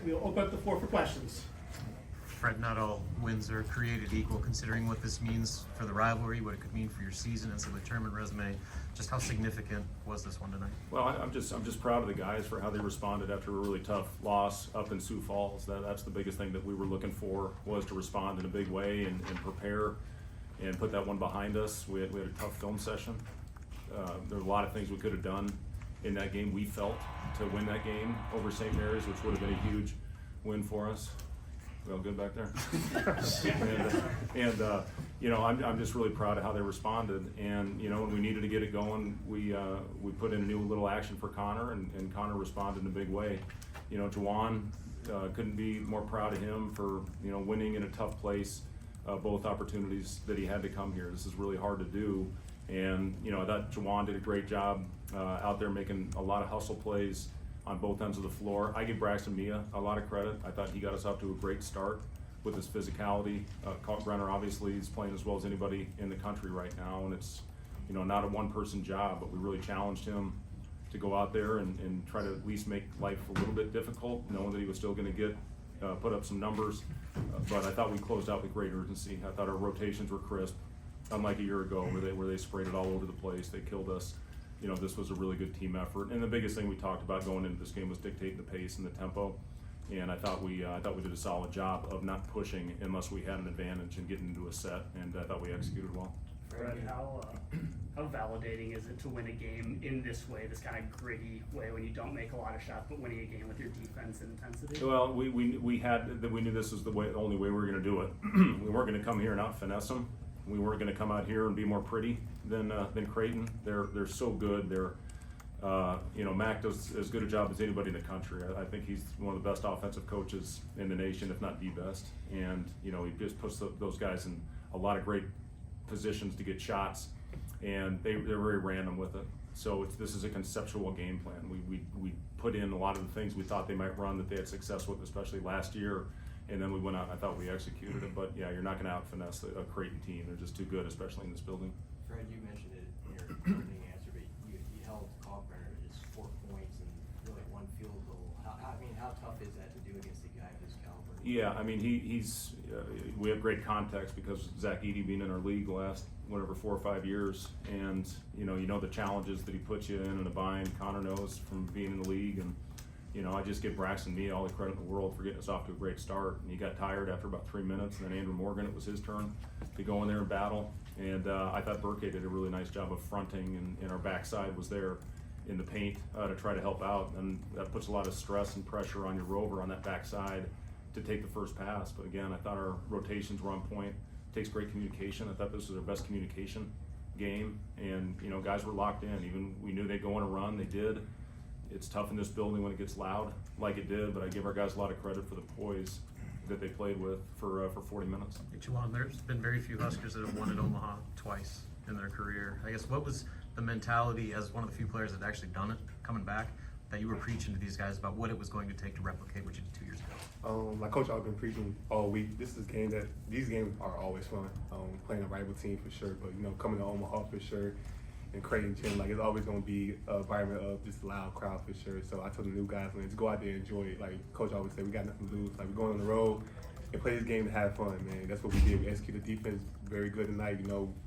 We'll open up the floor for questions. Fred, not all wins are created equal. Considering what this means for the rivalry, what it could mean for your season and some of the tournament resume, just how significant was this one tonight? Well, I'm just proud of the guys for how they responded after a really tough loss up in Sioux Falls. That's the biggest thing that we were looking for, was to respond in a big way and prepare and put that one behind us. We had a tough film session. There were a lot of things we could have done in that game, we felt, to win that game over St. Mary's, which would have been a huge win for us. We all good back there? I'm just really proud of how they responded. And, when we needed to get it going, we put in a new little action for Connor, and Connor responded in a big way. Juwan, couldn't be more proud of him for, winning in a tough place, both opportunities that he had to come here. This is really hard to do. And, I thought Juwan did a great job out there making a lot of hustle plays on both ends of the floor. I give Braxton Mia a lot of credit. I thought he got us off to a great start with his physicality. Brenner obviously is playing as well as anybody in the country right now, and it's not a one-person job, but we really challenged him to go out there and try to at least make life a little bit difficult, knowing that he was still going to put up some numbers. But I thought we closed out with great urgency. I thought our rotations were crisp, unlike a year ago where they sprayed it all over the place. They killed us. This was a really good team effort, and the biggest thing we talked about going into this game was dictating the pace and the tempo. And I thought we did a solid job of not pushing unless we had an advantage and getting into a set, and I thought we executed well. Fred, how validating is it to win a game in this way, this kind of gritty way, when you don't make a lot of shots, but winning a game with your defense and intensity? Well, we knew this was the only way we were going to do it. We weren't going to come here and out finesse them. We weren't going to come out here and be more pretty than Creighton. They're so good. Mac does as good a job as anybody in the country. I think he's one of the best offensive coaches in the nation, if not the best. And he just puts those guys in a lot of great positions to get shots, and they're very random with it. So this is a conceptual game plan. We put in a lot of the things we thought they might run that they had success with, especially last year. And then we went out and I thought we executed it. But yeah, you're not going to out-finesse a Creighton team. They're just too good, especially in this building. Fred, you mentioned it in your opening answer, but you held Brenner to just 4 points and really 1 field goal. How tough is that to do against a guy of his caliber? Yeah, he's we have great context because Zach Edey being in our league the last 4 or 5 years, and the challenges that he puts you in a bind. Connor knows from being in the league, and I just give Braxton Mia all the credit in the world for getting us off to a great start. And he got tired after about 3 minutes, and then Andrew Morgan, it was his turn to go in there and battle. And I thought Burke did a really nice job of fronting, and our backside was there in the paint to try to help out. And that puts a lot of stress and pressure on your rover on that backside to take the first pass. But again, I thought our rotations were on point. It takes great communication. I thought this was our best communication game. And, guys were locked in. Even we knew they'd go on a run. They did. It's tough in this building when it gets loud like it did, but I give our guys a lot of credit for the poise that they played with for 40 minutes. Juwan, there's been very few Huskers that have won in Omaha twice in their career. I guess what was the mentality as one of the few players that actually done it, coming back, that you were preaching to these guys about what it was going to take to replicate what you did 2 years ago? My coach, I've been preaching all week. These games are always fun. Playing a rival team for sure, but coming to Omaha for sure. And Creighton gym, it's always going to be an environment of just a loud crowd for sure. So I told the new guys, just go out there and enjoy it. Like Coach always said, we got nothing to lose. We're going on the road and play this game to have fun, man. That's what we did. We executed the defense very good tonight.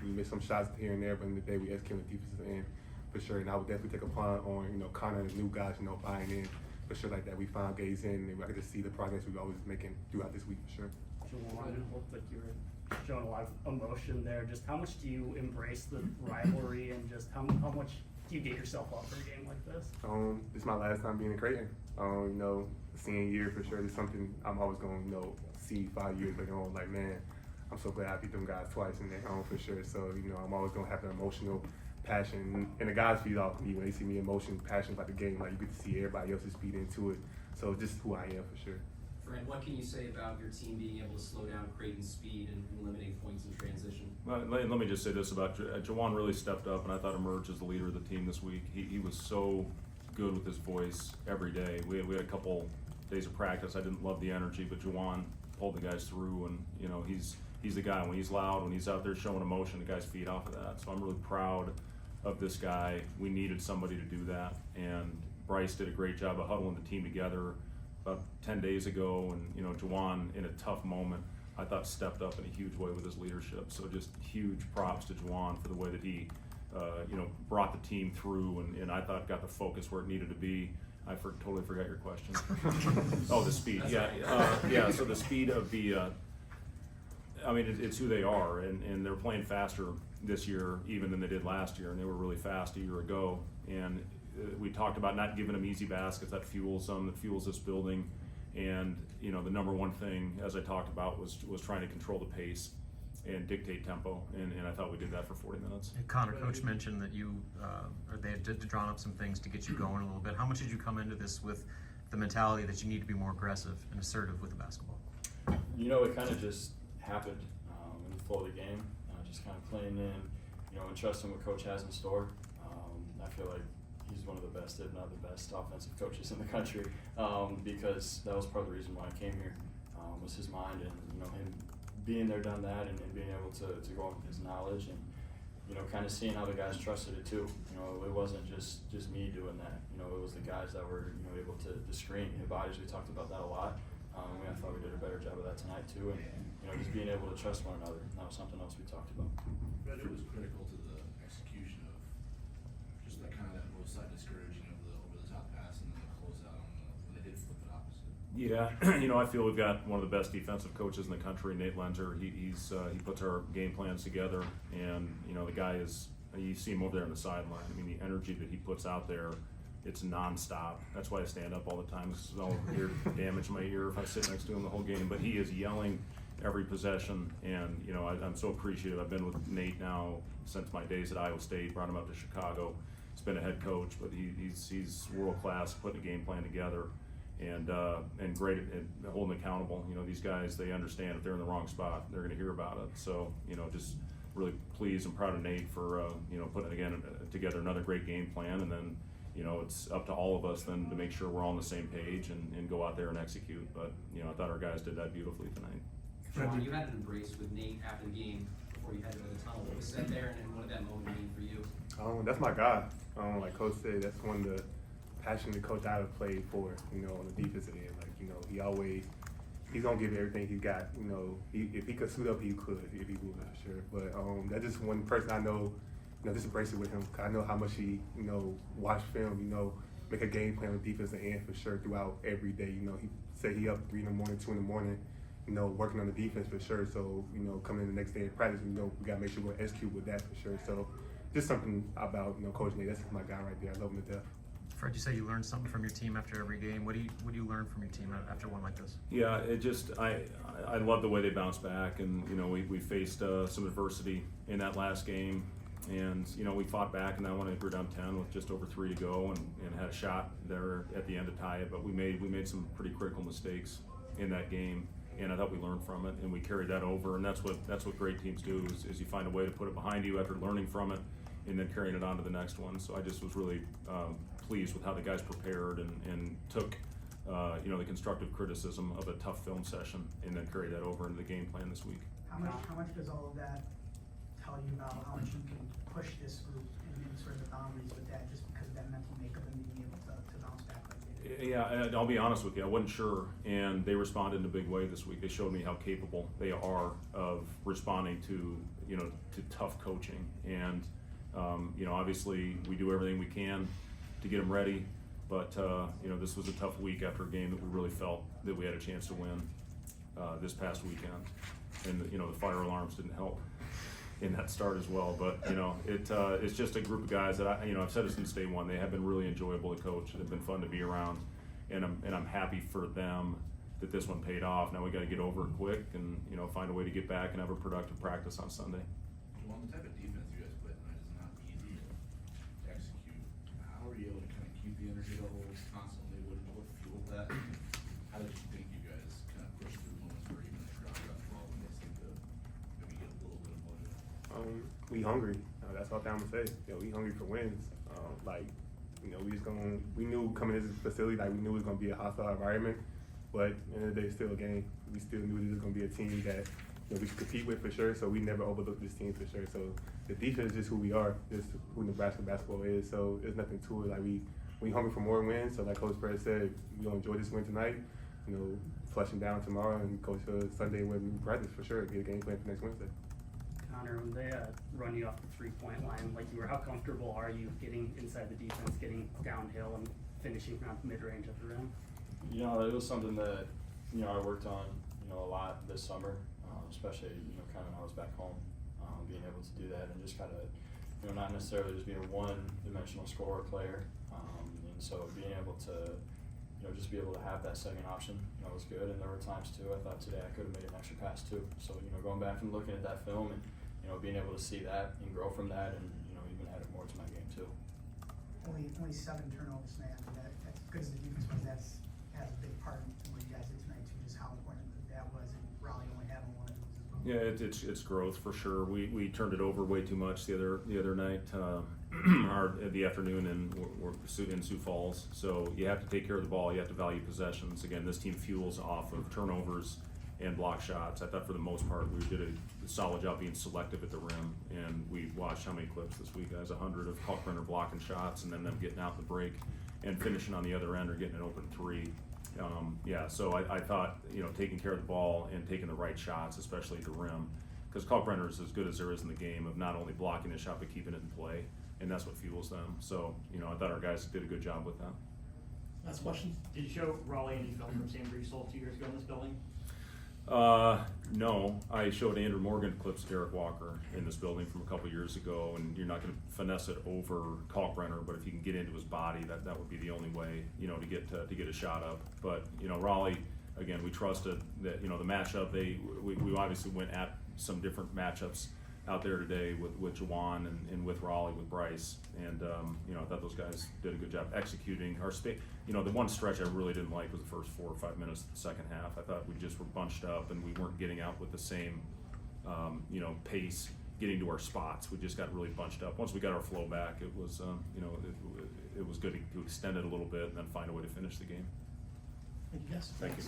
We missed some shots here and there, but in the day we executed the defensive end for sure. And I would definitely take a punt on, Connor and the new guys, buying in for sure like that. We found gays in, and I could just see the progress we've always making throughout this week for sure. Juwan, it looked like you were showing a lot of emotion there. Just how much do you embrace the rivalry, and just how much do you get yourself up for a game like this? This is my last time being in Creighton. Senior year for sure. It's something I'm always going to see 5 years later on. Man, I'm so glad I beat them guys twice in their home for sure. So I'm always going to have an emotional passion, and the guys feed off me when they see me emotional, passionate about the game. You get to see everybody else's feed into it. So just who I am for sure. Fred, what can you say about your team being able to slow down Creighton's speed and limiting points in transition? Well, let me just say this about Juwan really stepped up, and I thought emerged as the leader of the team this week. He was so good with his voice every day. We had a couple days of practice. I didn't love the energy, but Juwan pulled the guys through, and he's the guy. When he's loud, when he's out there showing emotion, the guys feed off of that. So I'm really proud of this guy. We needed somebody to do that, and Bryce did a great job of huddling the team together about 10 days ago, and you know, Juwan in a tough moment, I thought stepped up in a huge way with his leadership. So just huge props to Juwan for the way that he, you know, brought the team through, and I thought got the focus where it needed to be. I totally forgot your question. Oh, the speed. Yeah. So the speed of the, I mean, it's who they are, and they're playing faster this year even than they did last year, and they were really fast a year ago. And we talked about not giving them easy baskets. That fuels them. That fuels this building. And you know, the number one thing, as I talked about, was trying to control the pace and dictate tempo, and I thought we did that for 40 minutes. Connor, Coach mentioned that you, or they had drawn up some things to get you going a little bit. How much did you come into this with the mentality that you need to be more aggressive and assertive with the basketball? You know, it kind of just happened in the flow of the game, just kind of playing in, you know, and trusting what Coach has in store. I feel like he's one of the best, if not the best, offensive coaches in the country, because that was part of the reason why I came here, was his mind, and you know, him being there, done that, and being able to go on with his knowledge, and you know, kind of seeing how the guys trusted it too. You know, it wasn't just me doing that. You know, it was the guys that were, you know, able to screen, hit bodies. We talked about that a lot. I thought we did a better job of that tonight too, and you know, just being able to trust one another. That was something else we talked about. But it was critical to the execution of just that kind of that both side discouraging of the over the top pass and then the closeout on when they did flip it opposite. Yeah, you know, I feel we've got one of the best defensive coaches in the country, Nate Lenzer. He puts our game plans together, and you know, the guy is. You see him over there on the sideline. I mean, the energy that he puts out there, it's nonstop. That's why I stand up all the time. Because I'll hear damage my ear if I sit next to him the whole game. But he is yelling every possession, and you know, I'm so appreciative. I've been with Nate now since my days at Iowa State. Brought him up to Chicago. He's been a head coach, but he's world class, putting a game plan together. And great at holding accountable. You know, these guys, they understand if they're in the wrong spot, they're going to hear about it. So, you know, just really pleased and proud of Nate for, you know, putting together another great game plan. And then, you know, it's up to all of us then to make sure we're all on the same page and go out there and execute. But, you know, I thought our guys did that beautifully tonight. Juwan, you had an embrace with Nate after the game before you headed to the tunnel. What was said there, and what did that moment mean for you? That's my guy. Like Coach said, that's one of the passionate coach I have played for, you know, on the defensive end. Like, you know, he's gonna give everything he got. You know, if he could suit up, he could, if he would, for sure. But that's just one person I know, you know, just embrace it with him. Cause I know how much he, you know, watch film, you know, make a game plan with defensive end for sure throughout every day. You know, he said he up 3 in the morning, 2 in the morning, you know, working on the defense for sure. So, you know, coming in the next day in practice, you know, we gotta make sure we're execute with that for sure. So, just something about, you know, Coach Nate. That's my guy right there. I love him to death. Fred, you say you learn something from your team after every game. What do you learn from your team after one like this? Yeah, it just I love the way they bounce back, and you know, we faced some adversity in that last game, and you know, we fought back, and I went we were down 10 with just over 3 to go, and had a shot there at the end to tie it, but we made some pretty critical mistakes in that game, and I thought we learned from it, and we carried that over, and that's what great teams do is you find a way to put it behind you after learning from it, and then carrying it on to the next one. So I just was really pleased with how the guys prepared and took you know, the constructive criticism of a tough film session and then carried that over into the game plan this week. How much does all of that tell you about how much you can push this group and sort of the boundaries with that, just because of that mental makeup and being able to bounce back like they did? Yeah, and I'll be honest with you, I wasn't sure, and they responded in a big way this week. They showed me how capable they are of responding to, you know, to tough coaching. And you know, obviously we do everything we can to get them ready, but you know, this was a tough week after a game that we really felt that we had a chance to win this past weekend, and you know, the fire alarms didn't help in that start as well. But you know, it's just a group of guys that I've said it since day one. They have been really enjoyable to coach. They've been fun to be around, and I'm happy for them that this one paid off. Now we got to get over it quick and you know, find a way to get back and have a productive practice on Sunday. Well, the type of defense you guys play tonight is not easy to execute. How are you able to kind of keep the energy levels constantly? What fueled that? How did you think you guys kind of push through moments where even the crowd got involved and they seemed to maybe get a little bit of motive? We hungry. That's all I'm gonna say. You know, we hungry for wins. Like, you know, we knew coming to this facility, like we knew it was gonna be a hostile environment, but at the end of the day, it's still a game. We still knew this was gonna be a team that, you know, we could compete with for sure. So we never overlooked this team for sure. So the defense is just who we are, just who Nebraska basketball is. So there's nothing to it. Like we hungry for more wins. So like Coach Fred said, we gonna enjoy this win tonight, you know, flush them down tomorrow and go to Sunday when we practice for sure. Get a game plan for next Wednesday. Connor, when they run you off the 3-point line like you were, how comfortable are you getting inside the defense, getting downhill and finishing around mid-range at the rim? You know, it was something that, you know, I worked on, you know, a lot this summer, especially, you know, kind of when I was back home, being able to do that and just kind of, you know, not necessarily just be a one-dimensional scorer player. And so being able to, you know, just be able to have that second option, you know, was good. And there were times too, I thought today I could have made an extra pass too. So, you know, going back and looking at that film and, you know, being able to see that and grow from that and, you know, even add it more to my game too. Only 7 turnovers, man. That's good as the defense was. Has a big part in what you guys did tonight too, just how important that was. And Raleigh only having one of those as well. Yeah, it's growth for sure. We turned it over way too much the other night, the afternoon we're in Sioux Falls. So you have to take care of the ball. You have to value possessions. Again, this team fuels off of turnovers and block shots. I thought for the most part we did a solid job being selective at the rim. And we watched how many clips this week, guys? 100 of Kalkbrenner blocking shots and then them getting out the break and finishing on the other end or getting an open 3. So I thought, you know, taking care of the ball and taking the right shots, especially at the rim, because Kalkbrenner is as good as there is in the game of not only blocking the shot but keeping it in play, and that's what fuels them. So, you know, I thought our guys did a good job with that. Last question. Did you show Raleigh any film from Sam Breesol 2 years ago in this building? No, I showed Andrew Morgan clips of Derek Walker in this building from a couple years ago, and you're not going to finesse it over Kalkbrenner, but if you can get into his body, that would be the only way, you know, to get a shot up. But, you know, Raleigh, again, we trusted that, you know, the matchup, we obviously went at some different matchups out there today with Juwan and with Raleigh, with Bryce, and you know, I thought those guys did a good job executing our you know, the one stretch I really didn't like was the first 4 or 5 minutes of the second half. I thought we just were bunched up and we weren't getting out with the same you know, pace getting to our spots. We just got really bunched up. Once we got our flow back, it was you know, it was good to extend it a little bit and then find a way to finish the game. Thank you, guys. Thank you.